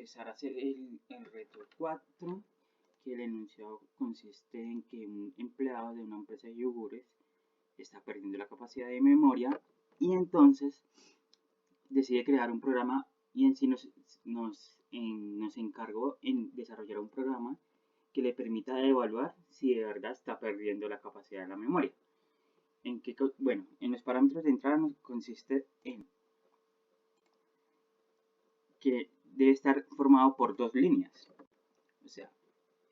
empezar a hacer el reto 4, que el enunciado consiste en que un empleado de una empresa de yogures está perdiendo la capacidad de memoria y entonces decide crear un programa y en sí nos encargó en desarrollar un programa que le permita evaluar si de verdad está perdiendo la capacidad de la memoria. Bueno, en los parámetros de entrada consiste en que debe estar formado por dos líneas. O sea,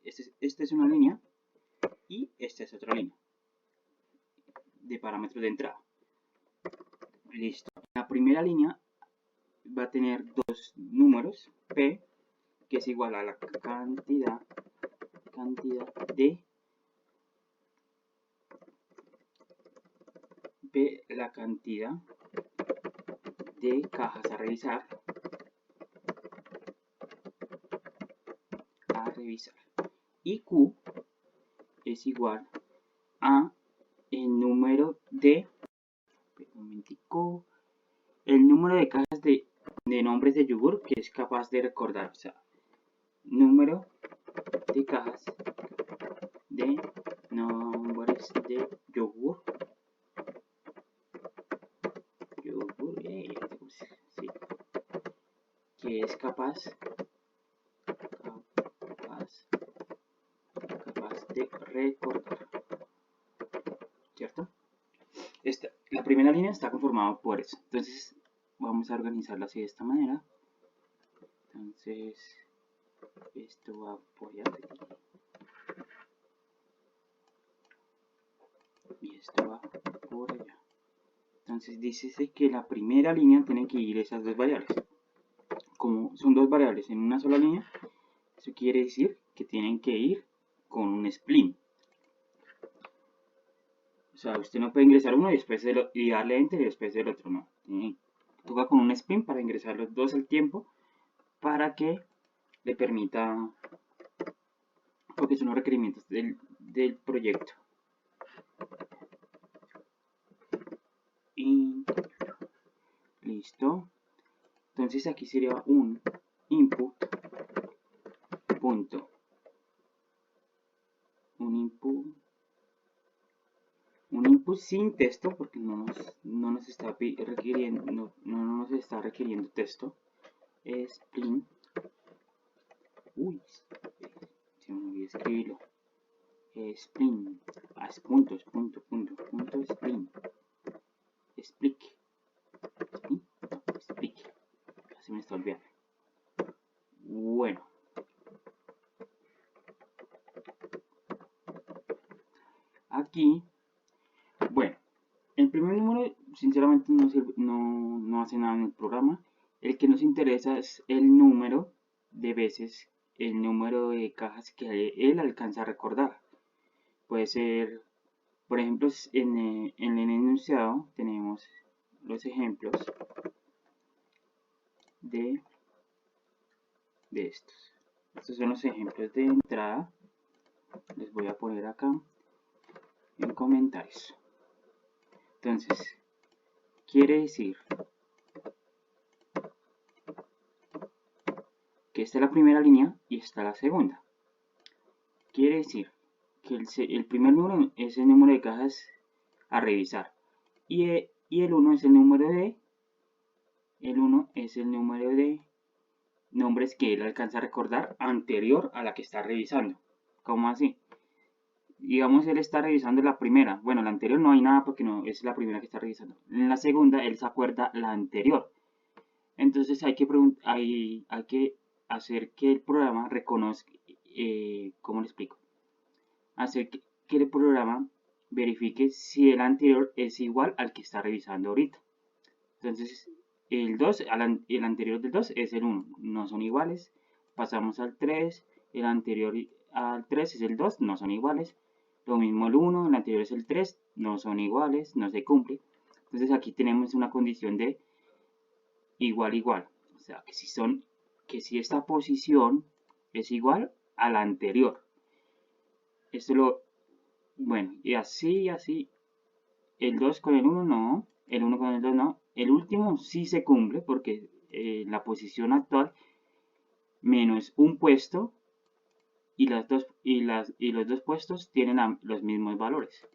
esta es una línea y esta es otra línea de parámetros de entrada. Listo. La primera línea va a tener dos números, P, que es igual a la cantidad de P, la cantidad de cajas a revisar, y Q es igual a el número de cajas de nombres de yogur que es capaz de recordar. O sea, número de cajas de nombres de yogur, sí, que es capaz de recordar, ¿cierto? La primera línea está conformada por eso. Entonces vamos a organizarlo así de esta manera. Entonces esto va por allá y esto va por allá. Entonces dice que la primera línea tiene que ir esas dos variables. Como son dos variables en una sola línea, eso quiere decir que tienen que ir con un split. O sea, usted no puede ingresar uno y darle enter y después del otro, no. Toca con un split para ingresar los dos al tiempo para que le permita, porque son los requerimientos del proyecto. Y listo. Entonces aquí sería un input punto, un input sin texto, porque no nos está requiriendo, no nos está requiriendo texto. Es print. Uy, se me olvidó escribirlo. Es print. Punto, sprint. Explic. Así me está olvidando. Bueno. Aquí, bueno, el primer número sinceramente no hace nada en el programa. El que nos interesa es el número de veces, el número de cajas que él alcanza a recordar. Puede ser, por ejemplo, en el enunciado tenemos los ejemplos de estos. Estos son los ejemplos de entrada. Les voy a poner acá en comentarios. Entonces, quiere decir que esta es la primera línea y esta la segunda. Quiere decir que el primer número es el número de cajas a revisar y el 1 es el número de nombres que él alcanza a recordar anterior a la que está revisando. ¿Cómo así? Digamos, él está revisando la primera. Bueno, la anterior no hay nada porque no es la primera que está revisando. En la segunda, él se acuerda la anterior. Entonces hay que hacer que el programa reconozca, ¿cómo le explico? Hacer que el programa verifique si el anterior es igual al que está revisando ahorita. Entonces, el 2, el anterior del 2 es el 1, no son iguales. Pasamos al 3, el anterior al 3 es el 2, no son iguales. Lo mismo el 1, el anterior es el 3, no son iguales, no se cumple. Entonces aquí tenemos una condición de igual, igual. O sea, que si esta posición es igual a la anterior. Bueno, y así, el 2 con el 1 no, el 1 con el 2 no. El último sí se cumple porque la posición actual menos un puesto y los dos puestos tienen los mismos valores.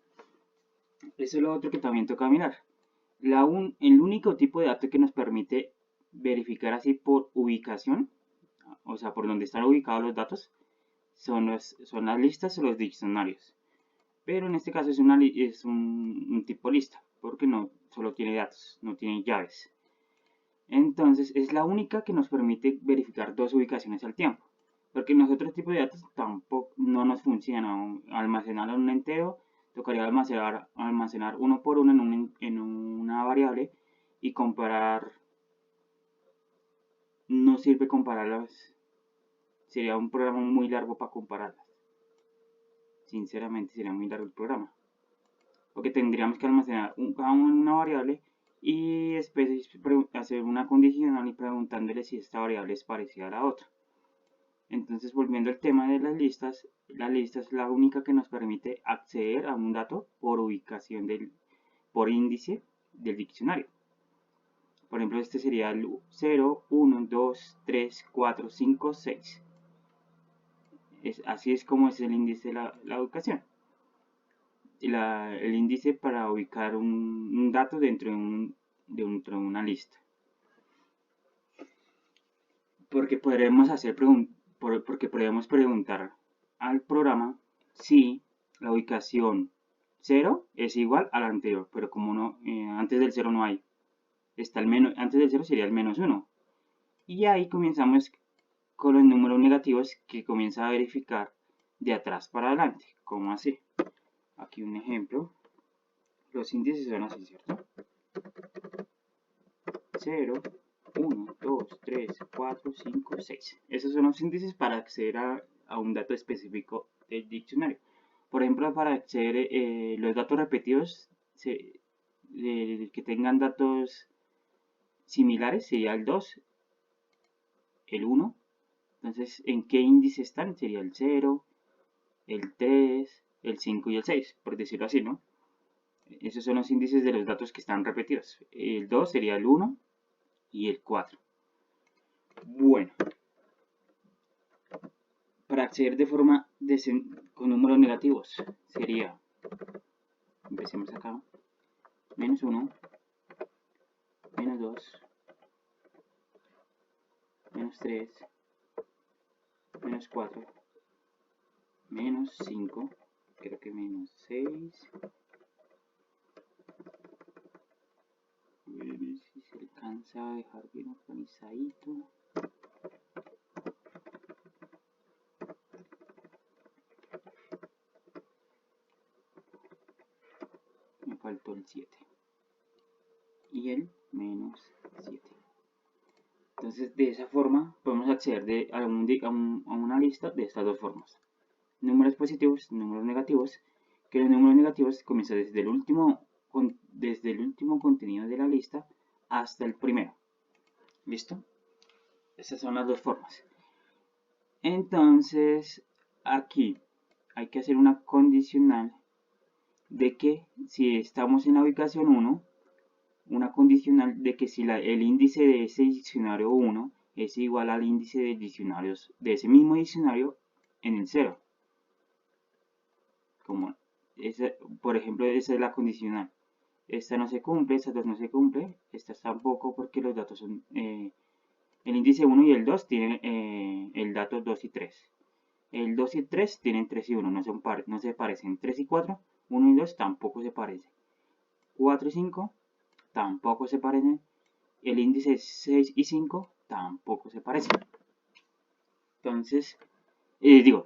Eso es lo otro que también toca mirar. El único tipo de dato que nos permite verificar así por ubicación, o sea, por donde están ubicados los datos, son las listas o los diccionarios. Pero en este caso es un tipo lista, porque no solo tiene datos, no tiene llaves. Entonces es la única que nos permite verificar dos ubicaciones al tiempo. Porque en los otros tipos de datos tampoco no nos funciona. Almacenarlo en un entero, tocaría almacenar uno por uno en una variable y comparar. No sirve compararlas. Sería un programa muy largo para compararlas. Sinceramente sería muy largo el programa. Porque tendríamos que almacenar cada uno en una variable y después hacer una condicional y preguntándole si esta variable es parecida a la otra. Entonces, volviendo al tema de la lista es la única que nos permite acceder a un dato por ubicación por índice del diccionario. Por ejemplo, este sería el 0, 1, 2, 3, 4, 5, 6. Así es como es el índice de la ubicación. El índice para ubicar un dato dentro de una lista. Porque podemos preguntar al programa si la ubicación 0 es igual a la anterior, pero como antes del 0 no hay, antes del 0 sería el menos 1. Y ahí comenzamos con los números negativos que comienza a verificar de atrás para adelante. ¿Cómo así? Aquí un ejemplo. Los índices son así, ¿cierto? 0, 1, 2, 3, 4, 5, 6. Esos son los índices para acceder a un dato específico del diccionario. Por ejemplo, para acceder los datos repetidos que tengan datos similares sería el 2, el 1. Entonces, ¿en qué índice están? Sería el 0, el 3, el 5 y el 6, por decirlo así, ¿no? Esos son los índices de los datos que están repetidos. El 2 sería el 1 y el 4. Bueno, para acceder de forma con números negativos sería, empecemos acá, menos 1, menos 2, menos 3, menos 4, menos 5, creo que menos 6, voy a ver si se alcanza a dejar bien organizadito. Me faltó el 7 y el menos 7. Entonces, de esa forma podemos acceder a una lista de estas dos formas. Números positivos, números negativos, que los números negativos comienzan desde el último contenido de la lista hasta el primero. ¿Listo? Esas son las dos formas. Entonces, aquí hay que hacer una condicional de que si estamos en la ubicación 1, una condicional de que si el índice de ese diccionario 1 es igual al índice de diccionarios de ese mismo diccionario en el 0. Por ejemplo, esa es la condicional. Esta no se cumple, esta 2 no se cumple, esta tampoco porque los datos son... el índice 1 y el 2 tienen el dato 2 y 3. El 2 y 3 tienen 3 y 1, no se parecen. 3 y 4, 1 y 2 tampoco se parecen. 4 y 5 tampoco se parecen. El índice 6 y 5 tampoco se parecen. Entonces,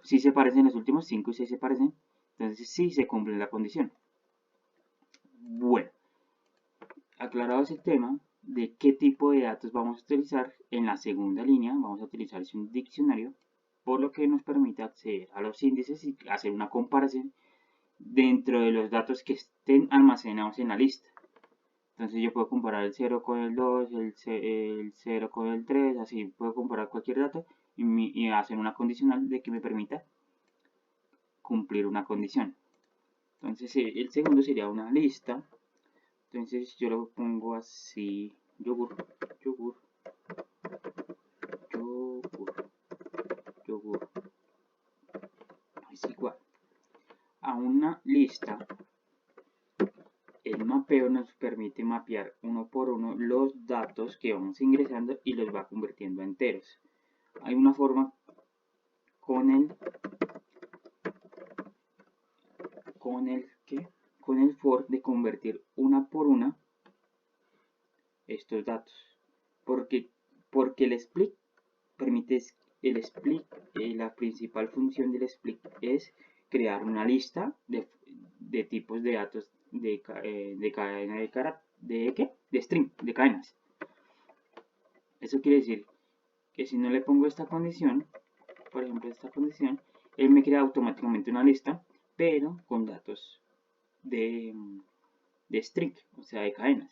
sí se parecen los últimos 5 y 6 se parecen. Entonces sí se cumple la condición. Bueno, aclarado ese tema de qué tipo de datos vamos a utilizar, en la segunda línea vamos a utilizar un diccionario, por lo que nos permite acceder a los índices y hacer una comparación dentro de los datos que estén almacenados en la lista. Entonces yo puedo comparar el 0 con el 2, el 0 con el 3, así puedo comparar cualquier dato y hacer una condicional de que me permita cumplir una condición. Entonces el segundo sería una lista. Entonces yo lo pongo así, yogur, yogur, yogur. lista, el mapeo nos permite mapear uno por uno los datos que vamos ingresando y los va convirtiendo a enteros. Hay una forma con el for de convertir una por una estos datos, porque el split permite la principal función del split es crear una lista de tipos de datos de cadena de string, de cadenas. Eso quiere decir que si no le pongo esta condición, por ejemplo esta condición, él me crea automáticamente una lista, pero con datos de string, o sea, de cadenas.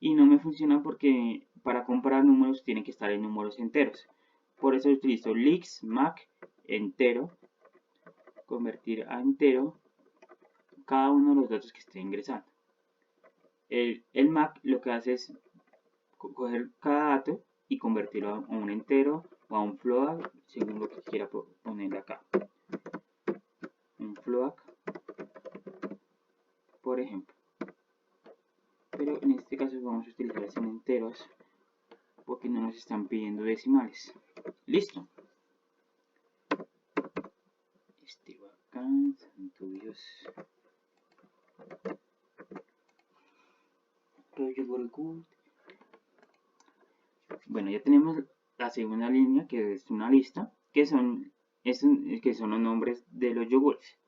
Y no me funciona porque para comparar números tienen que estar en números enteros. Por eso utilizo leaks, mac, entero, convertir a entero cada uno de los datos que esté ingresando. El mac lo que hace es coger cada dato y convertirlo a un entero o a un float, según lo que quiera ponerle acá. Un float, por ejemplo. Pero en este caso vamos a utilizar en enteros porque no nos están pidiendo decimales. Listo. Este va acá, santo Dios. Bueno, ya tenemos la segunda línea, que es una lista, que son los nombres de los yogures.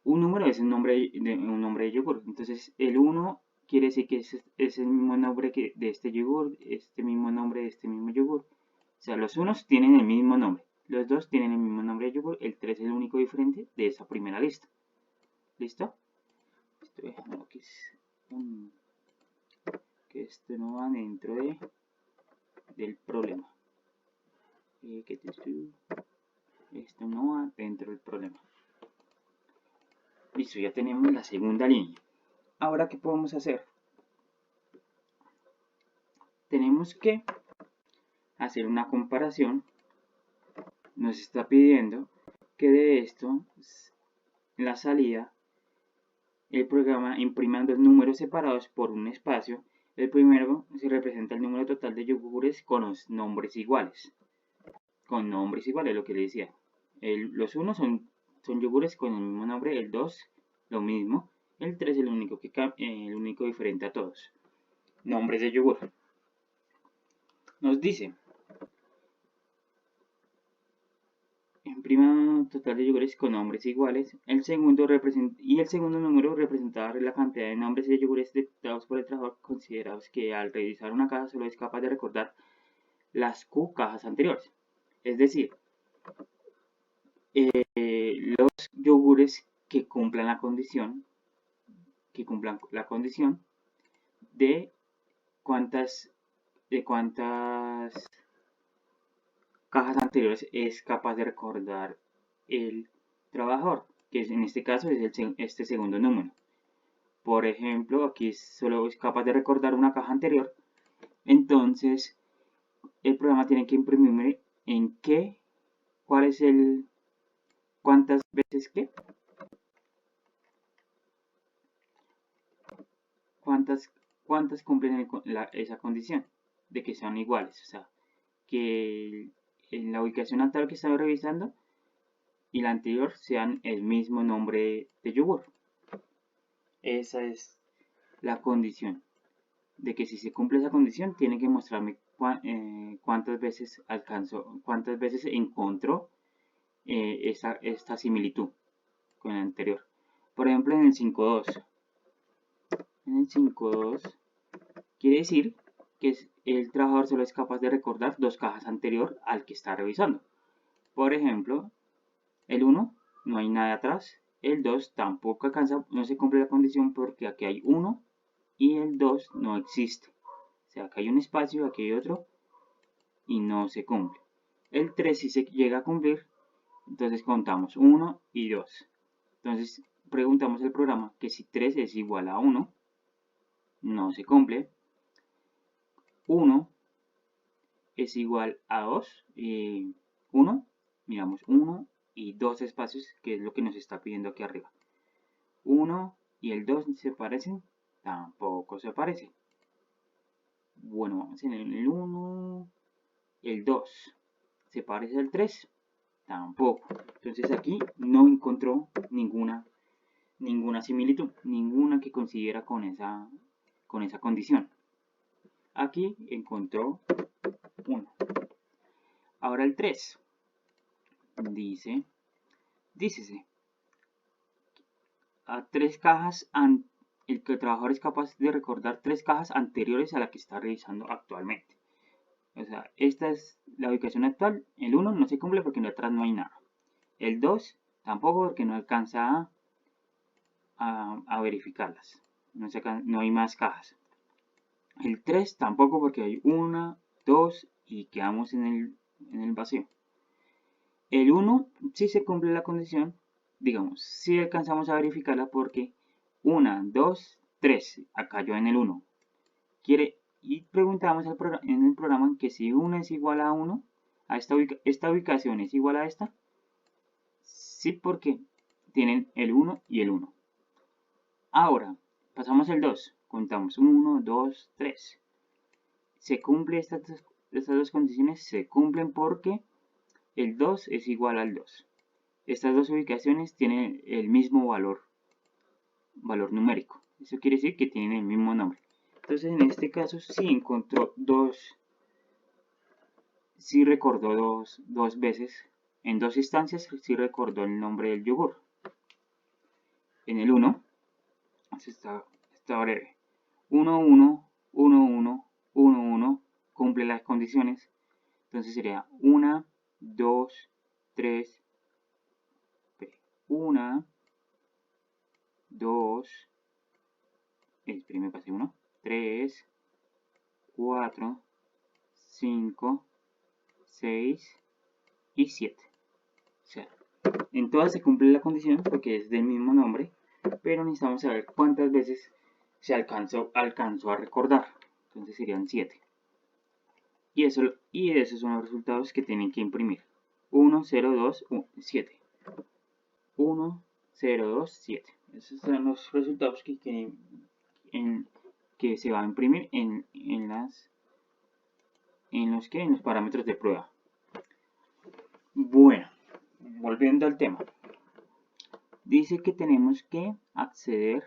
Un número es un nombre de yogur. Entonces, el 1 quiere decir que es el mismo nombre de este yogur, este mismo nombre de este mismo yogur. O sea, los unos tienen el mismo nombre, los dos tienen el mismo nombre de yogur, el 3 es el único diferente de esa primera lista. ¿Listo? Estoy dejando que esto no va dentro del problema. Esto no va dentro del problema. Listo, ya tenemos la segunda línea. Ahora, ¿qué podemos hacer? Tenemos que hacer una comparación. Nos está pidiendo que de esto, en la salida, el programa imprima dos números separados por un espacio. El primero se representa el número total de yogures con los nombres iguales. Con nombres iguales, lo que le decía. Los unos son yogures con el mismo nombre, el 2 lo mismo, el 3 es el único diferente a todos. Nombres de yogur. Nos dice, imprima total de yogures con nombres iguales. El segundo número representaba la cantidad de nombres de yogures detectados por el trabajador, considerados que al revisar una caja solo es capaz de recordar las Q cajas anteriores. Es decir, los yogures que cumplan la condición de cuántas cajas anteriores es capaz de recordar el trabajador, que en este caso es este segundo número. Por ejemplo, aquí solo es capaz de recordar una caja anterior, entonces el programa tiene que imprimirme en cuántas veces cuántas cumplen esa condición de que sean iguales, o sea, que en la ubicación anterior que estaba revisando y la anterior sean el mismo nombre de yogur. Esa es la condición, de que si se cumple esa condición tiene que mostrarme cuántas veces encontró esta similitud con el anterior. Por ejemplo, en el 5.2 quiere decir que el trabajador solo es capaz de recordar dos cajas anterior al que está revisando. Por ejemplo, el 1 no hay nada atrás, el 2 tampoco alcanza, no se cumple la condición porque aquí hay 1 y el 2 no existe. O sea, acá hay un espacio, aquí hay otro y no se cumple. El 3 sí se llega a cumplir, entonces contamos 1 y 2. Entonces preguntamos al programa que si 3 es igual a 1, no se cumple. 1 es igual a 2, 1, miramos 1 y 2 espacios, que es lo que nos está pidiendo aquí arriba. 1 y el 2 se parecen, tampoco se parecen. Bueno, vamos en el 1, el 2, ¿se parece al 3? Tampoco. Entonces aquí no encontró ninguna similitud, ninguna que coincidiera con esa condición. Aquí encontró 1. Ahora el 3. Dícese a 3 cajas, el trabajador es capaz de recordar 3 cajas anteriores a la que está revisando actualmente. O sea, esta es la ubicación actual. El 1 no se cumple porque atrás no hay nada. El 2 tampoco porque no alcanza a verificarlas. No hay más cajas. El 3 tampoco porque hay 1, 2 y quedamos en el vacío. El 1 sí se cumple la condición, digamos, si alcanzamos a verificarla porque 1, 2, 3, acá cayó en el 1. Y preguntamos en el programa que si 1 es igual a 1, a esta ubicación es igual a esta. Sí, porque tienen el 1 y el 1. Ahora, pasamos el 2. Contamos 1, 2, 3. ¿Se cumplen estas dos condiciones? Se cumplen porque el 2 es igual al 2. Estas dos ubicaciones tienen el mismo valor numérico. Eso quiere decir que tienen el mismo nombre. Entonces, en este caso, sí encontró sí recordó dos veces, en 2 instancias, sí recordó el nombre del yogur. En el 1, está breve. 1, 1, 1, 1, 1, 1, cumple las condiciones. Entonces sería 1, 2, 3, 1, 2, primero pasé 1, 3, 4, 5, 6 y 7. O sea, en todas se cumple la condición porque es del mismo nombre, pero necesitamos saber cuántas veces se alcanzó a recordar. Entonces serían 7. Y esos son los resultados que tienen que imprimir. 1, 0, 2, 7. 1, 0, 2, 7. Esos son los resultados que se va a imprimir en los parámetros de prueba. Bueno, volviendo al tema. Dice que tenemos que acceder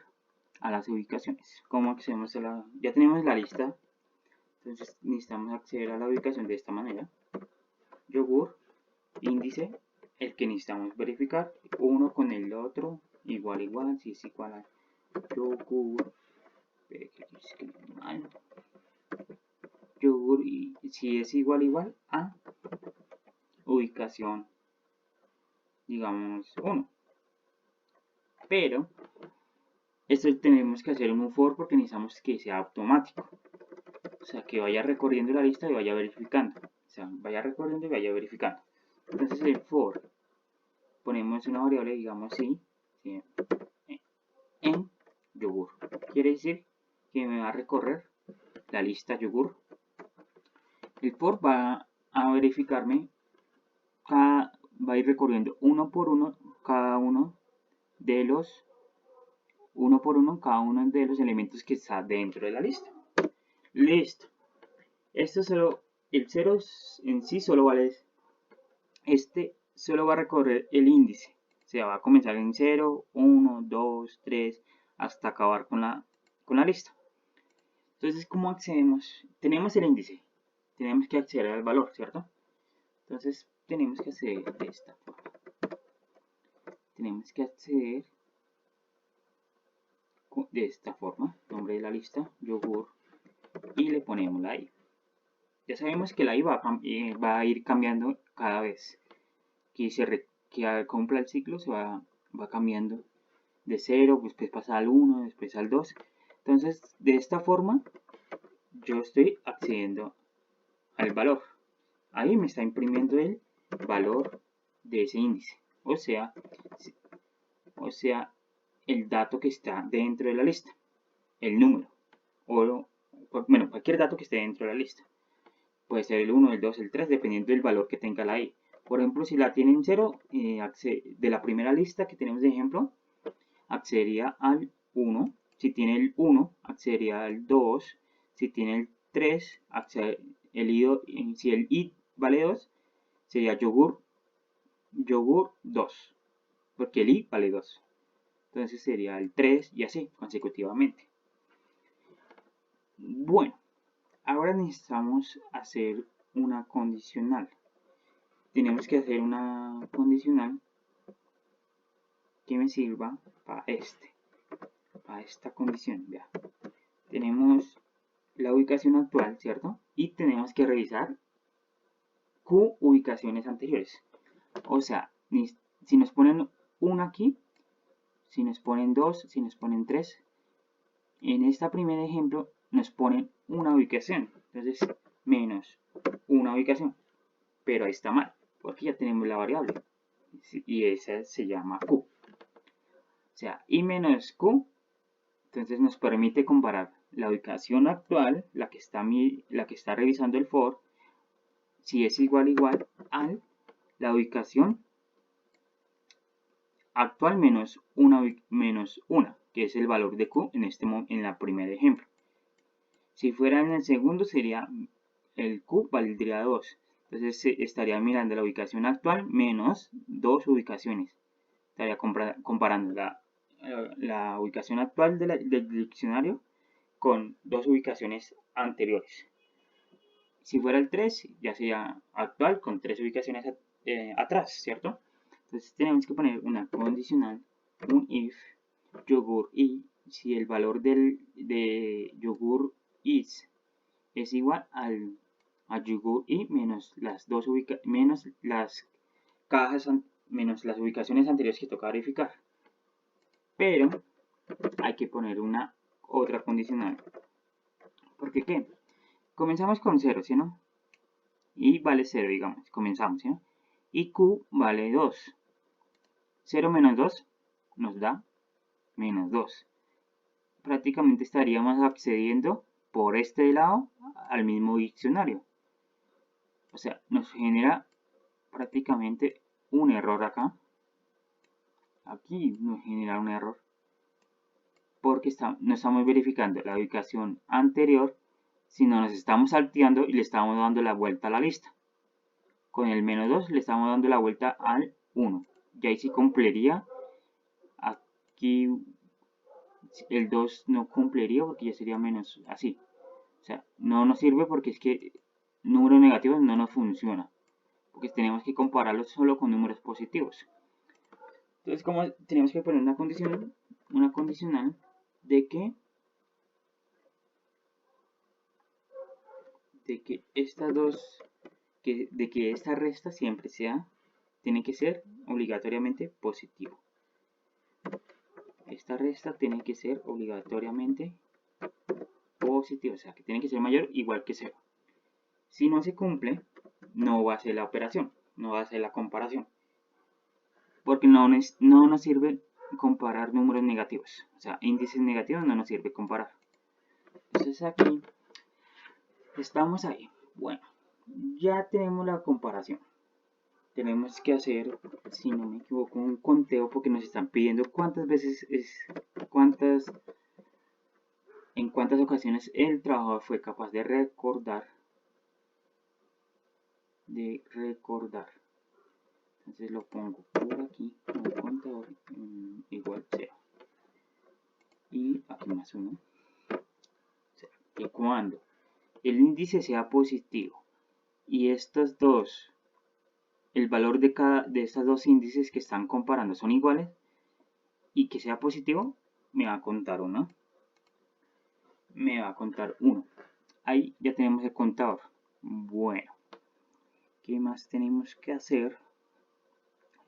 a las ubicaciones. ¿Cómo accedemos a la? Ya tenemos la lista. Entonces necesitamos acceder a la ubicación de esta manera. Yogur, índice, el que necesitamos verificar. Uno con el otro, igual, si es igual a yogur. Yogur, y si es igual a ubicación, digamos 1. Pero esto tenemos que hacer un for porque necesitamos que sea automático. O sea, que vaya recorriendo la lista y vaya verificando. O sea, vaya recorriendo y vaya verificando. Entonces el for, ponemos una variable, digamos ¿sí? En yogur. Quiere decir que me va a recorrer la lista yogur. El for va a verificarme, va a ir recorriendo uno por uno cada uno de los elementos que está dentro de la lista. Listo. Esto solo, el 0 en sí solo vale, solo va a recorrer el índice. O sea, va a comenzar en 0, 1, 2, 3, hasta acabar con la lista. Entonces, ¿cómo accedemos? Tenemos el índice. Tenemos que acceder al valor, ¿cierto? Entonces, tenemos que acceder de esta forma. Tenemos que acceder de esta forma. Nombre de la lista, yogur. Y le ponemos la i. Ya sabemos que la i va a ir cambiando cada vez que cumpla el ciclo, se va cambiando de 0, después pasa al 1, después al 2. Entonces, de esta forma, yo estoy accediendo al valor. Ahí me está imprimiendo el valor de ese índice. O sea, el dato que está dentro de la lista. El número. Bueno, cualquier dato que esté dentro de la lista. Puede ser el 1, el 2, el 3, dependiendo del valor que tenga la i. Por ejemplo, si la tienen 0, de la primera lista que tenemos de ejemplo, accedería al 1. Si tiene el 1, accedería al 2. Si tiene el 3, si el i vale 2, sería yogur 2. Porque el i vale 2. Entonces sería el 3 y así consecutivamente. Bueno, ahora necesitamos hacer una condicional. Tenemos que hacer una condicional que me sirva para esta condición. Vea. Tenemos la ubicación actual, ¿cierto? Y tenemos que revisar Q ubicaciones anteriores. O sea, si nos ponen 1 aquí, si nos ponen 2, si nos ponen 3, en este primer ejemplo nos ponen una ubicación. Entonces, menos una ubicación. Pero ahí está mal, porque ya tenemos la variable. Y esa se llama Q. O sea, i menos Q, entonces nos permite comparar la ubicación actual, la que está revisando el for, si es igual a la ubicación actual menos una, que es el valor de Q en la primer ejemplo. Si fuera en el segundo sería el Q valdría 2. Entonces estaría mirando la ubicación actual menos 2 ubicaciones. Estaría comparando la ubicación actual del diccionario con 2 ubicaciones anteriores. Si fuera el 3, ya sería actual con 3 ubicaciones atrás, ¿cierto? Entonces tenemos que poner una condicional, un if, yogur i, si el valor de yogur is es igual a yogur i menos las menos las ubicaciones anteriores que toca verificar. Pero hay que poner otra condicional. ¿Por qué? Comenzamos con 0, ¿sí no? Y vale 0, digamos. Comenzamos, ¿sí no? Y Q vale 2. 0 menos 2 nos da menos 2. Prácticamente estaríamos accediendo por este lado al mismo diccionario. O sea, nos genera prácticamente un error acá. Aquí nos genera un error. Porque no estamos verificando la ubicación anterior, sino nos estamos salteando y le estamos dando la vuelta a la lista. Con el menos 2 le estamos dando la vuelta al 1. Y ahí sí cumpliría. Aquí el 2 no cumpliría porque ya sería menos así. O sea, no nos sirve porque es que números negativos no nos funciona. Porque tenemos que compararlos solo con números positivos. Entonces, como tenemos que poner una condicional de que esta resta siempre tiene que ser obligatoriamente positivo. Esta resta tiene que ser obligatoriamente positiva, o sea que tiene que ser mayor o igual que 0. Si no se cumple, no va a ser la operación, no va a ser la comparación. Porque no nos sirve comparar números negativos, o sea, índices negativos no nos sirve comparar. Entonces aquí estamos ahí. Bueno, ya tenemos la comparación. Tenemos que hacer, si no me equivoco, un conteo porque nos están pidiendo en cuántas ocasiones el trabajador fue capaz de recordar. Entonces lo pongo por aquí como contador igual 0. Y aquí más 1. O sea, que cuando el índice sea positivo y el valor de estas dos índices que están comparando son iguales y que sea positivo, me va a contar 1. Ahí ya tenemos el contador. Bueno, ¿qué más tenemos que hacer?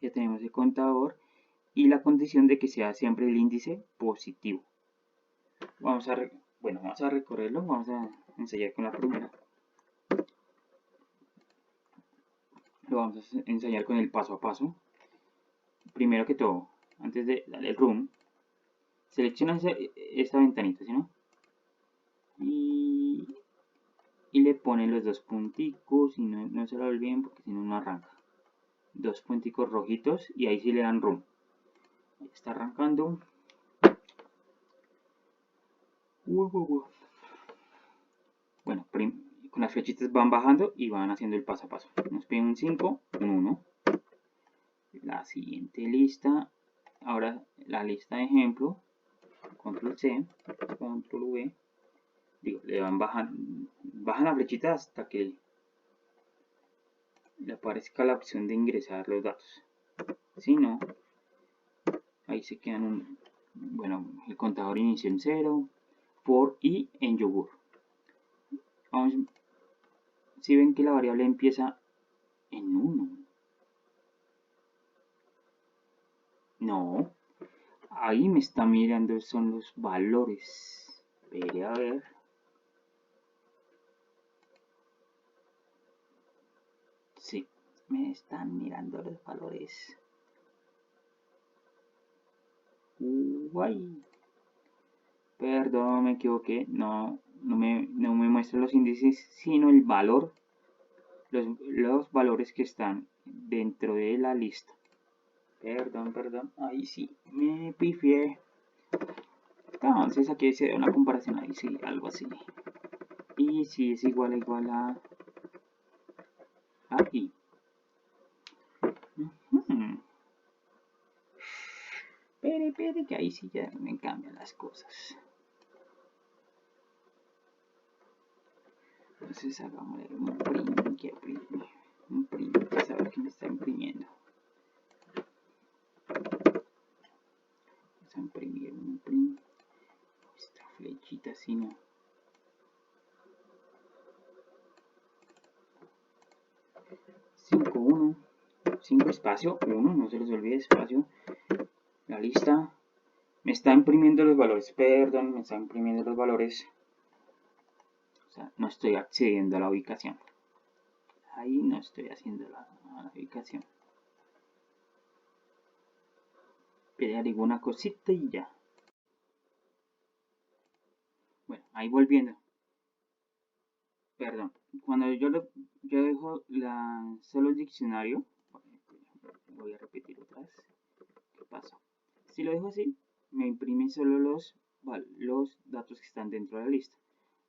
Ya tenemos el contador y la condición de que sea siempre el índice positivo. Vamos a recorrerlo, vamos a ensayar con la primera. Lo vamos a ensayar con el paso a paso. Primero que todo, antes de darle el run, selecciona esta ventanita, ¿sí no? Y le ponen los 2 punticos y no se lo olviden porque si no, no arranca. 2 punticos rojitos y ahí sí le dan run. Ahí está arrancando. Bueno, con las flechitas van bajando y van haciendo el paso a paso. Nos piden un 5, un 1. La siguiente lista, ahora la lista de ejemplo, control C, control V, digo, le van bajan la flechita hasta que le aparezca la opción de ingresar los datos. Si no, ahí se quedan bueno, el contador inicia en 0, for y en yogur. Vamos, si ven que la variable empieza en 1. No, ahí me está mirando, son los valores. Veré a ver. Sí, me están mirando los valores. Guay. Perdón, me equivoqué. No me muestra los índices, sino el valor. Los valores que están dentro de la lista. Perdón. Ahí sí, me pifié. Entonces aquí se da una comparación. Ahí sí, algo así. Y si es igual a I. Pere, que ahí sí ya me cambian las cosas. Entonces hagámosle un print, que print, un print, para saber que me está imprimiendo. Vamos a imprimir un print. Esta flechita así no. Cinco 5 espacio 1, no se les olvide espacio. La lista me está imprimiendo los valores, perdón, me está imprimiendo los valores. O sea, no estoy accediendo a la ubicación. Ahí no estoy haciendo la ubicación. Pero digo una cosita y ya. Bueno, ahí volviendo. Perdón, cuando yo dejo solo el diccionario, voy a repetir otra vez. ¿Qué pasa? Si lo dejo así, me imprime solo los datos que están dentro de la lista.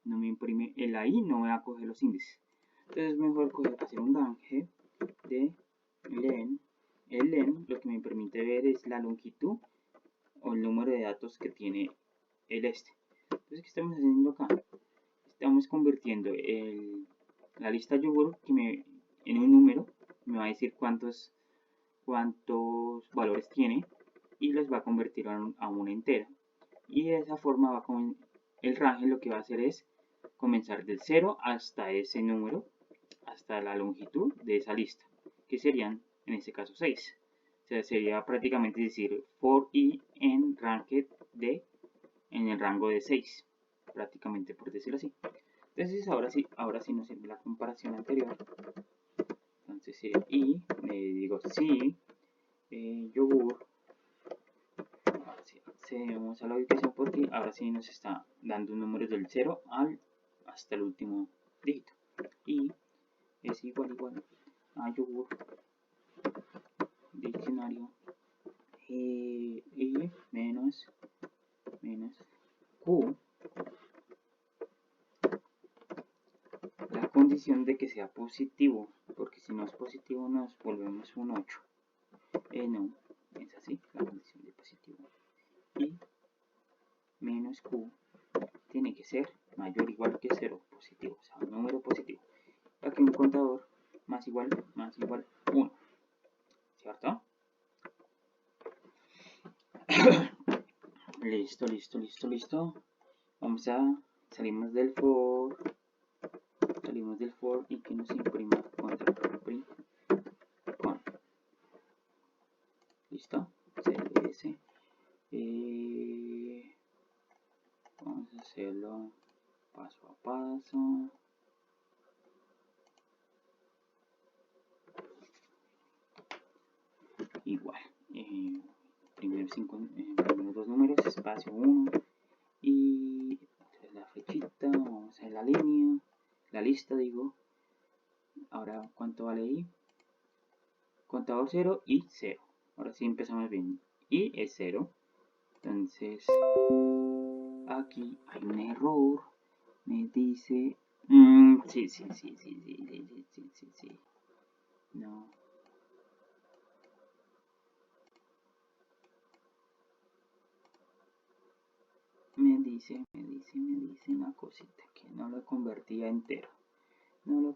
No me imprime el ahí, no me va a coger los índices. Entonces es mejor hacer un range de len. El len lo que me permite ver es la longitud o el número de datos que tiene el este. Entonces, ¿qué estamos haciendo acá? Estamos convirtiendo la lista yogur en un número, me va a decir cuántos valores tiene y los va a convertir a una entera. Y de esa forma el range lo que va a hacer es comenzar del 0 hasta ese número, hasta la longitud de esa lista, que serían en este caso 6. O sea, sería prácticamente decir for i en en el rango de 6, prácticamente por decirlo así. Entonces ahora sí nos sirve la comparación anterior. Entonces sería i, le digo sí, yogur. Accedemos a la ubicación porque ahora sí nos está dando números del 0 hasta el último dígito. Y es igual a yogur, diccionario, y menos q, la condición de que sea positivo, porque si no es positivo nos volvemos un 8. No, es así, la condición de positivo. Y menos q tiene que ser mayor o igual que 0, positivo, o sea, un número positivo. Aquí un contador más igual 1, ¿cierto? Listo. Vamos a salimos del for y que nos imprima contra print con. Listo, cls. Vamos a hacerlo paso a paso. Igual, primeros dos números, espacio 1 y la flechita, vamos a hacer la línea, la lista digo. Ahora, ¿cuánto vale i? Contador 0 y 0. Ahora sí empezamos bien. I es 0. Entonces, aquí hay un error. Me dice... sí. No. Me dice una cosita que no lo convertía entero. Me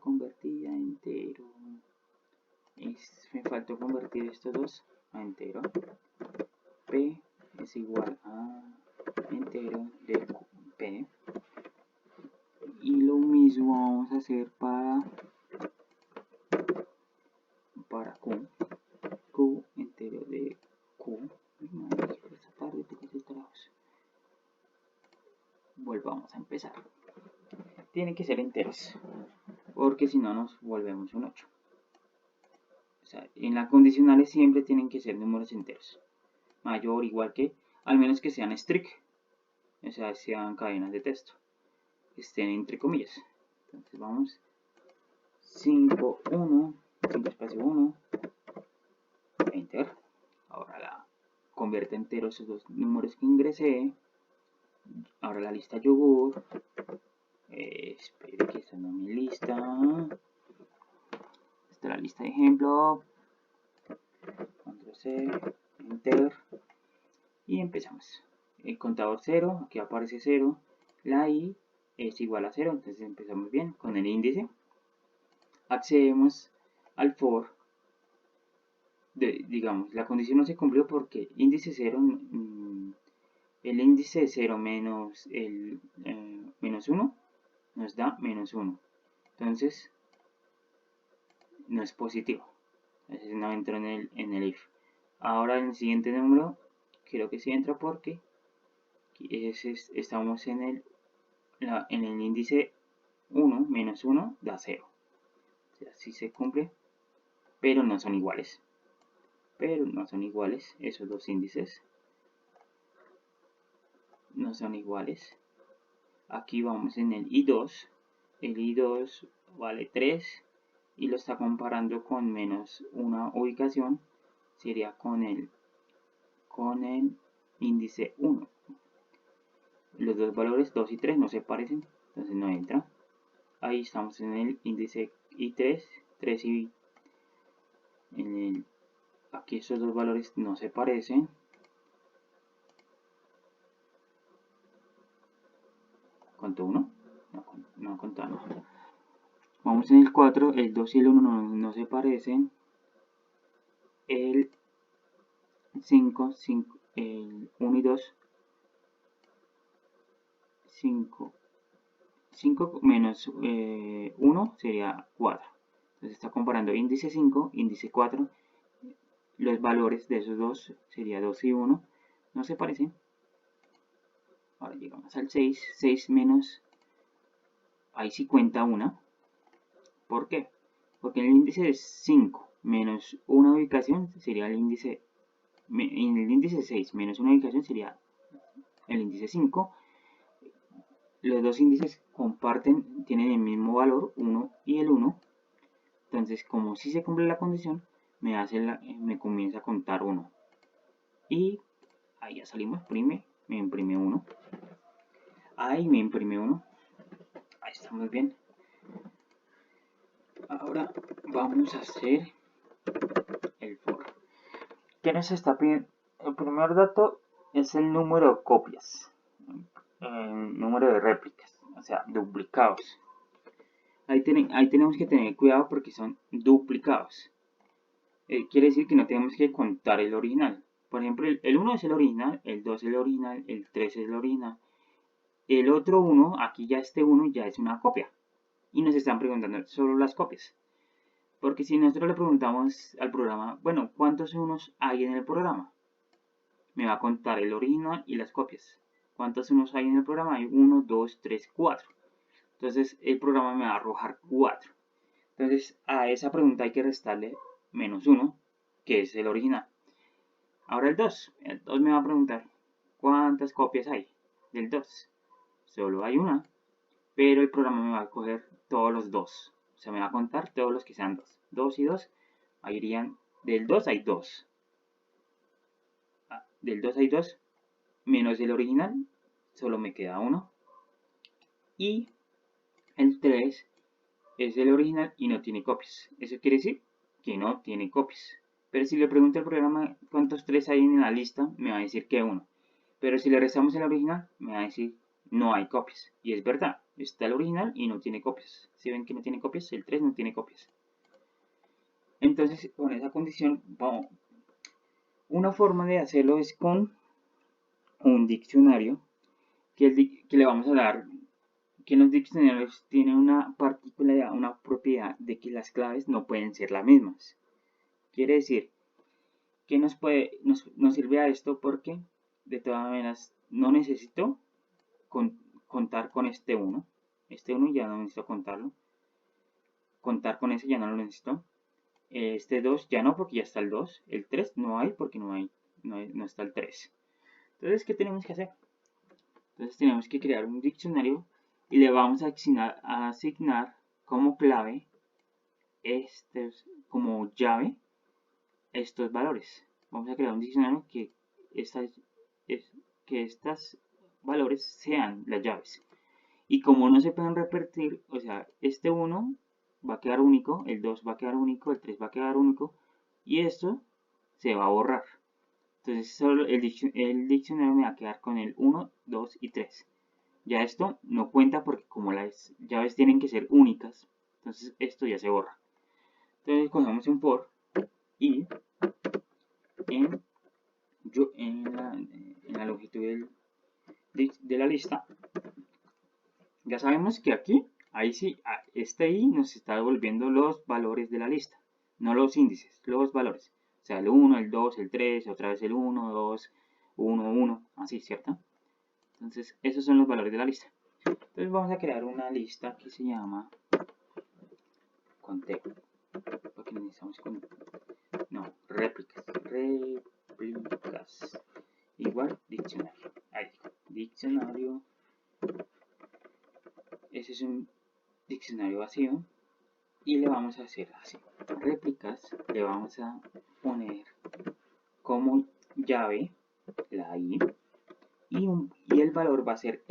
faltó convertir estos dos a entero. P es igual a entero de P. Y lo mismo vamos a hacer para Q. Q entero de Q. Volvamos a empezar. Tienen que ser enteros, porque si no nos volvemos un 8. O sea, en las condicionales siempre tienen que ser números enteros. Mayor, igual que, al menos que sean strict. O sea, sean cadenas de texto. Estén entre comillas. Entonces vamos. 5, 1, 5 espacio 1. Enter. Ahora la convierte entero esos dos números que ingresé. Ahora la lista yogur. Espere que esta no es mi lista. Esta es la lista de ejemplo. Control C, Enter. Y empezamos. El contador 0, aquí aparece 0. La I es igual a 0, entonces empezamos bien con el índice. Accedemos al for. Digamos, la condición no se cumplió porque índice 0, el índice 0 menos el menos 1 nos da menos 1. Entonces, no es positivo. Entonces no entra en el if. Ahora en el siguiente número, creo que sí entra porque estamos en el índice 1 menos 1 da 0. O sea, sí se cumple, pero no son iguales. Esos dos índices no son iguales. Aquí vamos en el I2. El I2 vale 3 y lo está comparando con menos una ubicación. Sería con el índice 1. Los dos valores 2 y 3 no se parecen, entonces no entra. Ahí estamos en el índice I3, 3 y aquí estos dos valores no se parecen. ¿Contó 1? No contó nada. Vamos en el 4, el 2 y el 1 no se parecen. El 5, el 1 y 2, 5 menos 1 sería 4. Entonces está comparando índice 5, índice 4. Los valores de esos dos sería 2 y 1. No se parecen. Ahora llegamos al 6. 6 menos... Ahí sí cuenta una. ¿Por qué? Porque el índice es 5 menos una ubicación sería el índice... En el índice 6 menos una ubicación sería el índice 5. Los dos índices tienen el mismo valor, 1 y el 1. Entonces, como si se cumple la condición, me comienza a contar 1. Y ahí ya salimos, me imprime 1. Ahí me imprime 1. Ahí estamos bien. Ahora vamos a hacer el for. ¿Qué nos está pidiendo? El primer dato es el número de copias. El número de réplicas, o sea, duplicados. Ahí tenemos que tener cuidado porque son duplicados. Quiere decir que no tenemos que contar el original. Por ejemplo, el 1 es el original, el 2 es el original, el 3 es el original. El otro 1, aquí ya este 1 ya es una copia. Y nos están preguntando solo las copias. Porque si nosotros le preguntamos al programa, bueno, ¿cuántos unos hay en el programa? Me va a contar el original y las copias. ¿Cuántos unos hay en el programa? Hay 1, 2, 3, 4. Entonces el programa me va a arrojar 4. Entonces a esa pregunta hay que restarle menos 1, que es el original. Ahora el 2. El 2 me va a preguntar, ¿cuántas copias hay del 2? Solo hay una, pero el programa me va a coger todos los 2. O sea, me va a contar todos los que sean 2. 2 y 2, ahí irían, del 2 hay 2. Del 2 hay 2, menos el original, solo me queda uno. Y el 3 es el original y no tiene copias. Eso quiere decir que no tiene copias. Pero si le pregunto al programa cuántos 3 hay en la lista, me va a decir que uno. Pero si le restamos el original, me va a decir no hay copias. Y es verdad, está el original y no tiene copias. Si ven que no tiene copias, el 3 no tiene copias. Entonces, con esa condición, vamos. Una forma de hacerlo es con un diccionario que le vamos a dar, que en los diccionarios tiene una particularidad, una propiedad de que las claves no pueden ser las mismas. Quiere decir que nos sirve a esto porque de todas maneras no necesito contar con este 1. Este 1 ya no necesito contarlo. Contar con ese ya no lo necesito. Este 2 ya no porque ya está el 2. El 3 no hay porque no está el 3. Entonces, ¿qué tenemos que hacer? Entonces tenemos que crear un diccionario y le vamos a asignar como clave, como llave, estos valores. Vamos a crear un diccionario que estos valores sean las llaves. Y como no se pueden repetir, o sea, este 1 va a quedar único, el 2 va a quedar único, el 3 va a quedar único, y esto se va a borrar. Entonces solo el diccionario me va a quedar con el 1, 2 y 3. Ya esto no cuenta porque como las llaves tienen que ser únicas, entonces esto ya se borra. Entonces cogemos un for y en la longitud de la lista, ya sabemos que aquí, ahí sí, este i nos está devolviendo los valores de la lista, no los índices, los valores. O sea, el 1, el 2, el 3, otra vez el 1, 2, 1, 1, así, ¿cierto? Entonces, esos son los valores de la lista. Entonces vamos a crear una lista que se llama conteo. Porque necesitamos réplicas. Réplicas. Igual diccionario. Ahí, diccionario. Ese es un diccionario vacío. Y le vamos a hacer así. Réplicas. Le vamos a poner como llave la i. Y el valor va a ser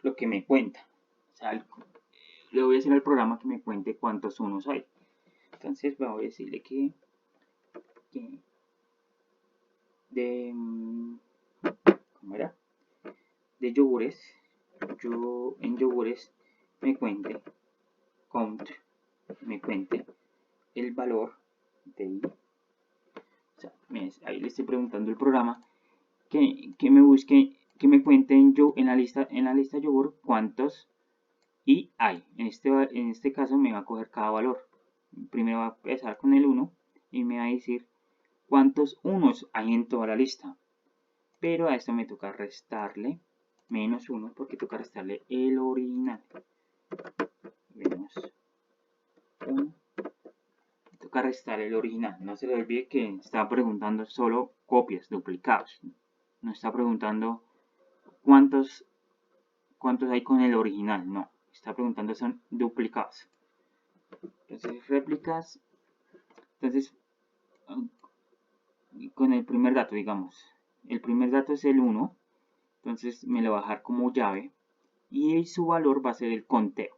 lo que me cuenta. O sea, le voy a decir al programa que me cuente cuántos unos hay. Entonces voy a decirle que ¿cómo era? De yogures, en yogures me cuente el valor de i. O sea, ahí le estoy preguntando al programa que me busque, que me cuente en la lista yogur cuántos i hay. En este caso me va a coger cada valor. Primero va a empezar con el 1 y me va a decir cuántos unos hay en toda la lista. Pero a esto me toca restarle menos 1 porque toca restarle el original. Menos 1. Toca restar el original. No se le olvide que está preguntando solo copias, duplicados. No está preguntando cuántos hay con el original. No. Está preguntando son duplicados. Entonces, réplicas. Entonces, con el primer dato, digamos. El primer dato es el 1. Entonces me lo va a dejar como llave. Y su valor va a ser el conteo.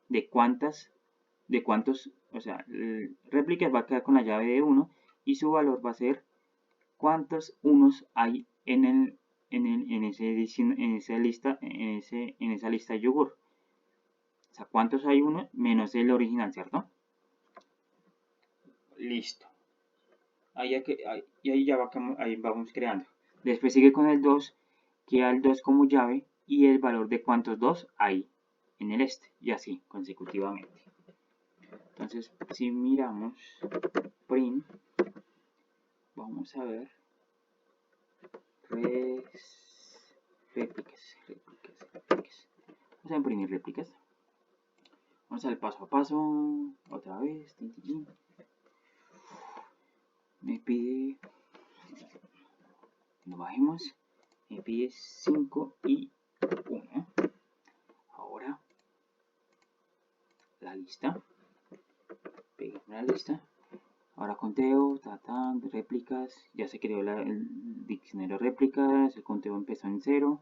De cuántos, o sea, réplicas va a quedar con la llave de 1 y su valor va a ser cuántos unos hay en esa lista de yogur. O sea, cuántos hay uno menos el original, ¿cierto? Listo. Ahí vamos creando. Después sigue con el 2, queda el 2 como llave y el valor de cuántos 2 hay en el y así consecutivamente. Entonces, si miramos print, vamos a ver réplicas. Vamos a imprimir réplicas. Vamos al paso a paso, otra vez. Me pide, lo bajemos, me pide 5 y 1. Ahora, la lista. Pegamos la lista. Ahora conteo, réplicas, ya se creó el diccionario réplicas, el conteo empezó en 0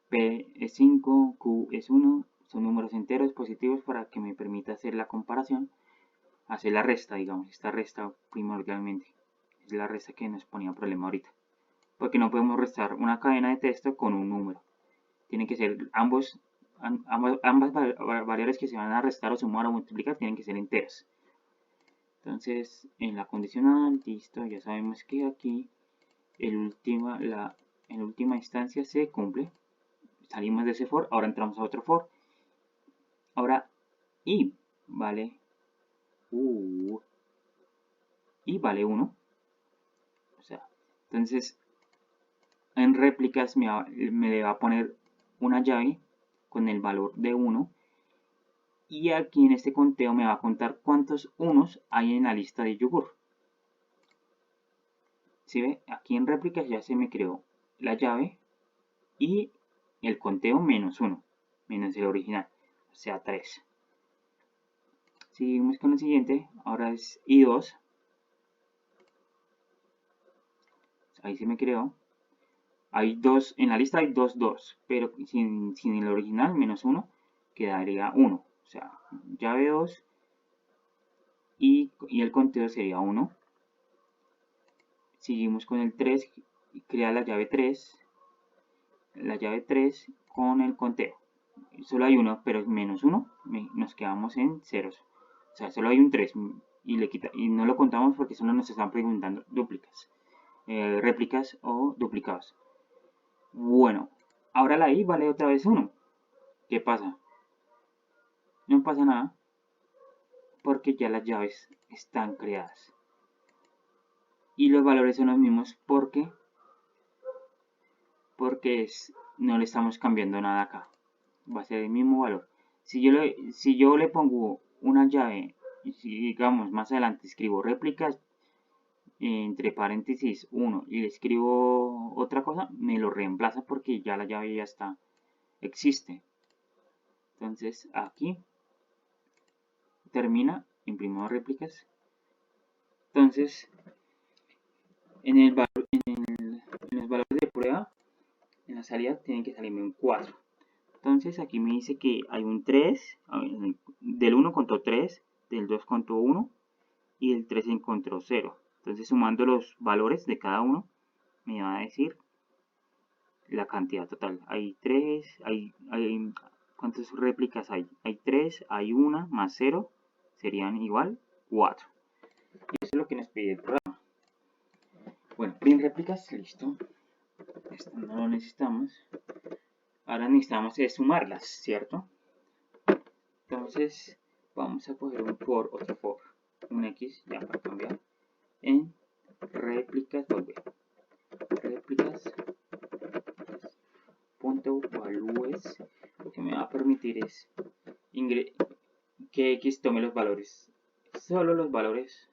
P es 5, Q es 1, son números enteros positivos para que me permita hacer la comparación, hacer la resta, digamos, esta resta primordialmente, es la resta que nos ponía problema ahorita, porque no podemos restar una cadena de texto con un número, tienen que ser ambas variables que se van a restar o sumar o multiplicar tienen que ser enteras. Entonces, en la condicional, listo, ya sabemos que aquí en última instancia se cumple. Salimos de ese for, ahora entramos a otro for. Ahora, y vale y vale 1. O sea, entonces en réplicas me le va a poner una llave con el valor de 1. Y aquí en este conteo me va a contar cuántos unos hay en la lista de yogur. ¿Sí ve? Aquí en réplicas ya se me creó la llave y el conteo menos 1, menos el original, o sea 3. Seguimos con el siguiente, ahora es i2. Ahí se me creó. Hay dos, en la lista hay 2, pero sin el original, menos 1, quedaría 1. O sea, llave 2 y el conteo sería 1. Seguimos con el 3, crea la llave 3 con el conteo. Solo hay 1, pero es menos 1, nos quedamos en ceros. O sea, solo hay un 3 y no lo contamos porque solo nos están preguntando dúplicas, réplicas o duplicados. Bueno, ahora la i vale otra vez 1. ¿Qué pasa? No pasa nada porque ya las llaves están creadas. Y los valores son los mismos porque no le estamos cambiando nada acá. Va a ser el mismo valor. Si yo le pongo una llave, y si digamos más adelante escribo réplicas entre paréntesis 1 y le escribo otra cosa, me lo reemplaza porque ya la llave ya está, existe. Entonces aquí termina, imprimimos réplicas. Entonces en los valores de prueba, en la salida tienen que salirme un 4. Entonces aquí me dice que hay un 3, del 1 contó 3, del 2 contó 1 y del 3 encontró 0. Entonces sumando los valores de cada uno me va a decir la cantidad total. Hay 3, ¿cuántas réplicas hay? Hay 3, hay 1 más 0, serían igual 4. Y eso es lo que nos pide el programa. Bueno, print réplicas, listo. Esto no lo necesitamos. Ahora necesitamos sumarlas, ¿cierto? Entonces vamos a coger un for, otro for, un x, ya para cambiar, en réplicas, volver, réplicas, punto values, lo que me va a permitir es que x tome los valores, solo los valores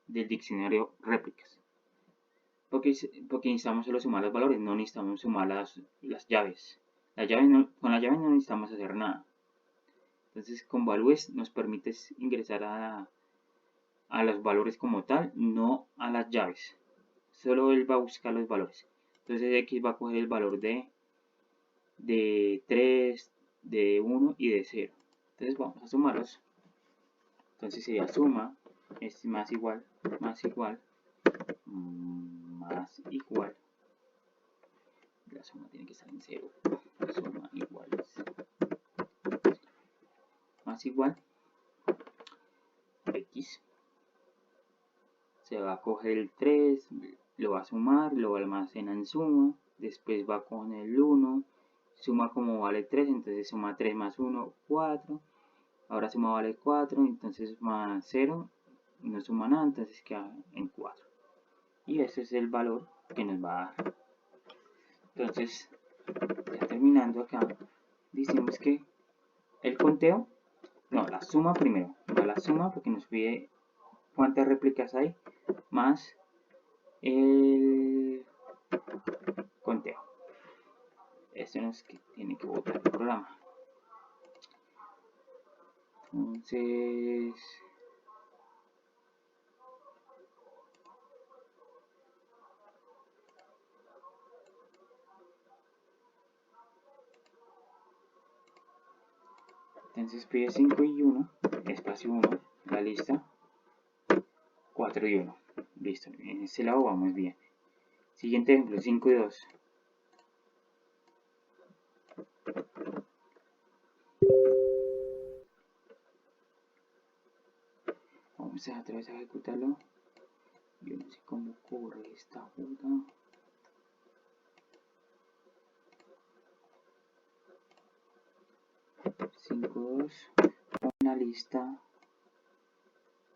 del diccionario réplicas, porque necesitamos solo sumar los valores, no necesitamos sumar las llaves. Con las llaves no necesitamos hacer nada. Entonces con values nos permite ingresar a los valores como tal, no a las llaves. Solo él va a buscar los valores. Entonces x va a coger el valor de 3, de 1 y de 0. Entonces vamos a sumarlos. Entonces sería suma, es más igual, más igual, más igual. La suma tiene que estar en 0. Suma iguales. Más igual, x. Se va a coger el 3, lo va a sumar, lo almacena en suma, después va con el 1, suma como vale 3, entonces suma 3 más 1, 4, ahora suma vale 4, entonces más 0, no suma nada, entonces queda en 4. Y ese es el valor que nos va a dar. Entonces, ya terminando acá, decimos que el conteo, no, la suma primero, va la suma porque nos pide cuántas réplicas hay, más el conteo. Esto no es que tiene que botar el programa. Entonces, Entonces pide 5 y 1, espacio 1, la lista 4 y 1. Listo, en este lado vamos bien. Siguiente ejemplo, 5 y 2. Vamos a otra vez a ejecutarlo. Yo no sé cómo ocurre esta joda. Cinco, 2, con la lista,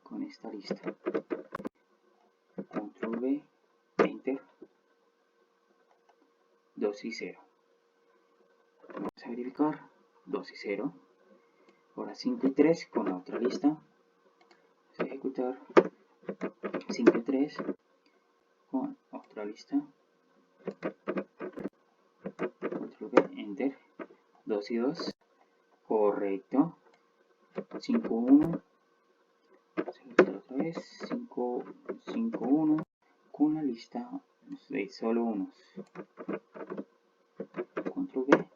con esta lista. Control V, Enter, 2 y 0. Vamos a verificar, 2 y 0. Ahora 5 y 3 con la otra lista. Vamos a ejecutar 5 y 3 con otra lista. Control V, Enter, 2 y 2. Correcto. 5, 1. Vamos a ejecutar otra vez. 5, 5, 1 con la lista de solo unos. Control V,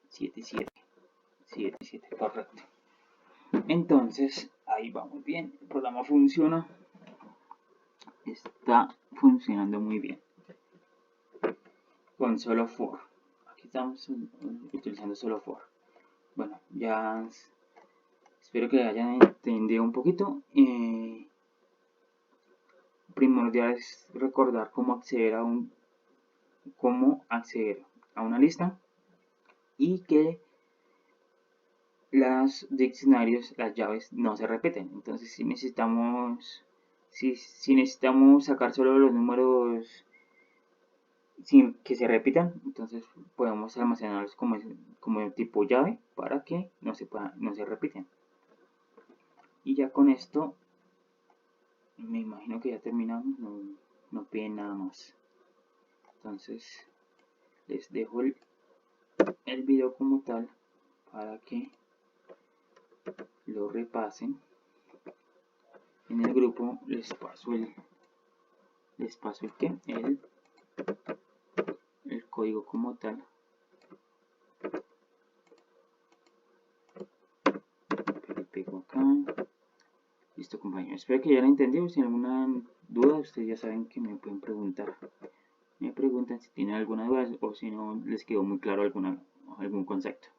7, 7. 7, 7, correcto. Entonces, ahí vamos bien. El programa funciona. Está funcionando muy bien. Con solo for. Aquí estamos utilizando solo for. Bueno, ya espero que hayan entendido un poquito. Primordial es recordar cómo acceder a una lista y que los diccionarios, las llaves no se repiten. Entonces si necesitamos sacar solo los números sin que se repitan, entonces podemos almacenarlos como tipo llave para que no se repiten. Y ya con esto me imagino que ya terminamos, no piden nada más. Entonces les dejo el video como tal para que lo repasen. En el grupo les paso el código como tal. Le pego acá. Listo, compañeros. Espero que ya lo entendido. Si tienen alguna duda, ustedes ya saben que me pueden preguntar. Me preguntan si tienen alguna duda o si no les quedó muy claro algún concepto.